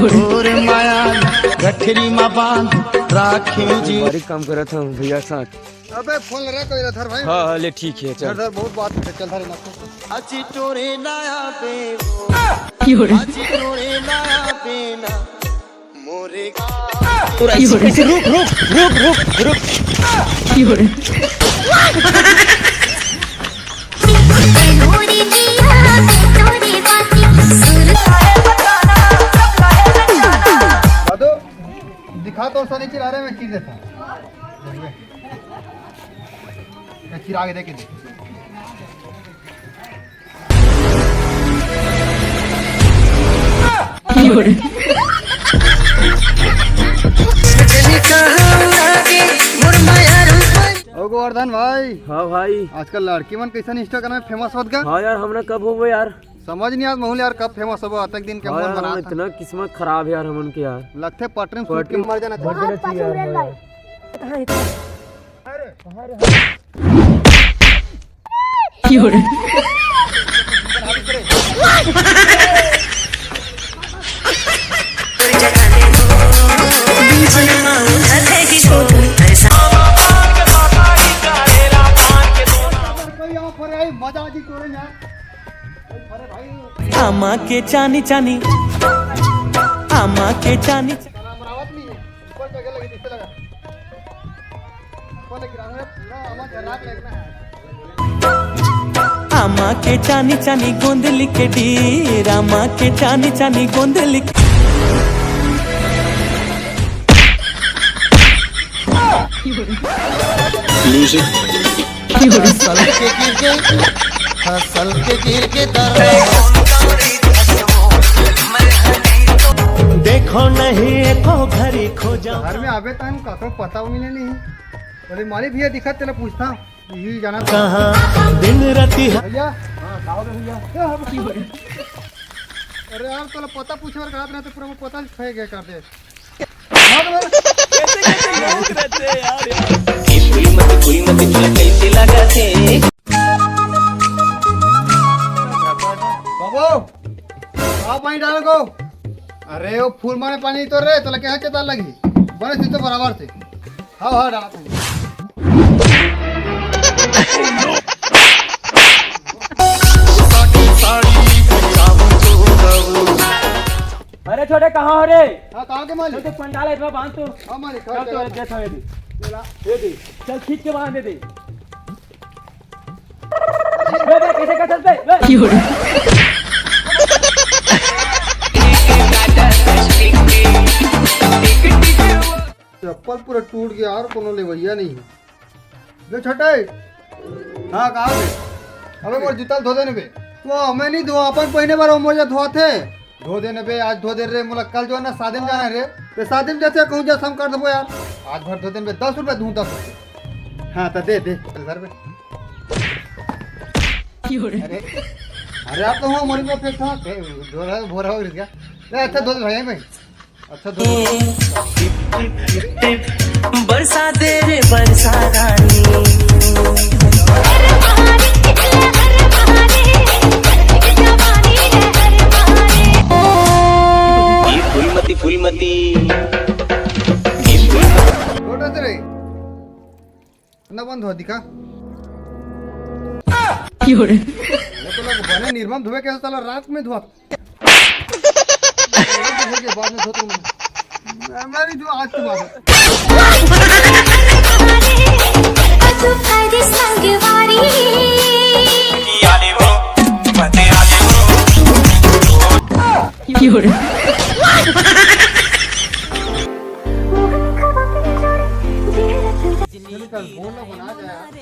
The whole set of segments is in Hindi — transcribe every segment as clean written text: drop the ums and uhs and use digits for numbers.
और माया गठरी में बांध राखी जी। बारी काम कर रहा था भैया साथ। अबे फोन लगा कोई इधर भाई। हाँ ले ठीक है चल। इधर बहुत बात है, चल धर ना। अची टोरे नया पे अची टोरे नया पे ना मोरे दिखा तो सनी चिरा रहे में चीर देता चिरा के देखे गोवर्धन भाई। हाँ भाई आजकल लड़की मन कैसा इंस्टाग्राम में फेमस होत गा। हाँ यार हमने कब हो यार समझ नहीं आज महूल यार कब फेमस हो तक दिन के हाँ मन यार, बना इतना किस्मत खराब है यार हमन के यार। लगते पटन सूट के मर जाना मजा जी तोड़े यार। आमा के चानी चानी आमा के चानी मरावत नहीं है ऊपर जगह लगी दिखते लगा ऊपर लग रहा है ना आमा जराक लगना है। आमा के चानी चानी गोंद लिखे डी आमा के चानी चानी गोंद लिख फसल के गिर के दर देखो नहीं एको घरी खोजा घर में आवे तो काको पता मिले नहीं। अरे माली भैया दिखा तेरा पूछता यही जाना था। कहाँ दिन राती भैया हां गाओ भैया क्या है की हो। अरे यार तो पता पूछे और कहा ना तो पूरा पता खै गया कर दे। बाबू आओ पानी डालो को। अरे वो फूल मारे पानी तो रे तो लगे है चेता लगी बड़े से तो बराबर से। हाँ हाँ डाला पानी। अरे छोटे कहाँ हो रे? हाँ कहाँ के मालिक? तो पंडाल है इसमें बांध तो। हाँ मालिक चल तो दे था दे चल खींच के बांध दे दे कैसे कर चलते चप्पल पूरा टूट गया और कोनो ले भैया नहीं है। ले छोटे हाँ कहाँ पे? अबे मोर जूता धो देने पे तो हमें नहीं धो अपन पहने बार मोजा धोआ थे धो देने पे आज धो दे रे मोला कल जो है ना शादी में जाना है रे तो शादी में जैसे कहूँ जैसे हम कर दो यार आज भर धो देने पे 10 रुपए दूँ 10 रुपए। हाँ तो दे दे घर पे। अरे आप तो हुआ मोरी में फेंक था भोरा हो गया। अच्छा धो दे भाई भाई अच्छा धो बरसा दे रे बरसा रानी फुलमती ना बंद हो दिखा तो लोग बने निर्मम धुए कैसे साला रात में धुआ बाद में धोते हमारी जो आज की बात बोलना बना जाए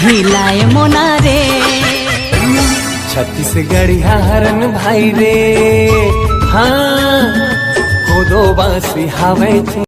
हिलाए मोना रे छत्तीसगढ़ी हरन भाई रे हाँ हो दो बांसी हवे